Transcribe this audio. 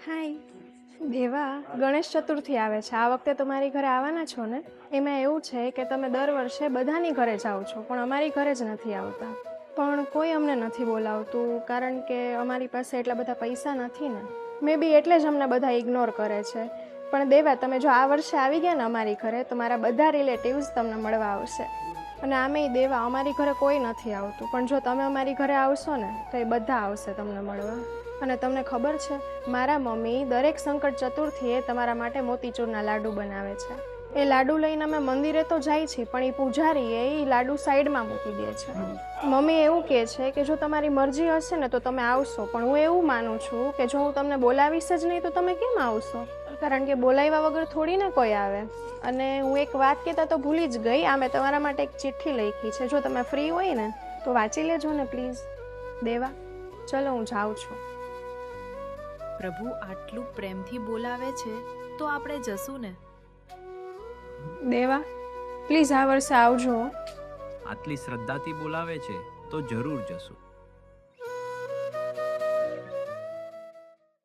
હાય દેવા, ગણેશ ચતુર્થી આવે છે. આ વખતે તો મારી ઘરે આવવાના છો ને? એમાં એવું છે કે તમે દર વર્ષે બધાની ઘરે જાઓ છો પણ અમારી ઘરે જ નથી આવતા. પણ કોઈ અમને નથી બોલાવતું કારણ કે અમારી પાસે એટલા બધા પૈસા નથી ને. મે બી એટલે જ અમને બધા ઇગ્નોર કરે છે. પણ દેવા, તમે જો આ વર્ષે આવી ગયા ને અમારી ઘરે તો મારા બધા રિલેટિવ્સ તમને મળવા આવશે. અને આમેય દેવા, અમારી ઘરે કોઈ નથી આવતું પણ જો તમે અમારી ઘરે આવશો ને તો એ બધા આવશે તમને મળવા. અને તમને ખબર છે, મારા મમ્મી દરેક સંકટ ચતુર્થીએ તમારા માટે મોતીચૂરના લાડુ બનાવે છે. એ લાડુ લઈને અમે મંદિરે તો જાય છે પણ એ પૂજારી એ લાડુ સાઈડમાં મૂકી દે છે. મમ્મી એવું કહે છે કે જો તમારી મરજી હશે ને તો તમે આવશો, પણ હું એવું માનું છું કે જો હું તમને બોલાવીશ જ નહીં તો તમે કેમ આવશો? કારણ કે બોલાવ્યા વગર થોડી ને કોઈ આવે. અને હું એક વાત કહેતા તો ભૂલી જ ગઈ, આ મેં તમારા માટે એક ચિઠ્ઠી લખી છે. જો તમે ફ્રી હોય ને તો વાંચી લેજો ને પ્લીઝ. દેવા, ચલો હું જાઉં છું. પ્રભુ આટલું પ્રેમથી બોલાવે છે તો આપણે જશું ને. દેવા, પ્લીઝ આ વર્ષે આવજો. આટલી શ્રદ્ધાથી બોલાવે છે તો જરૂર જશું.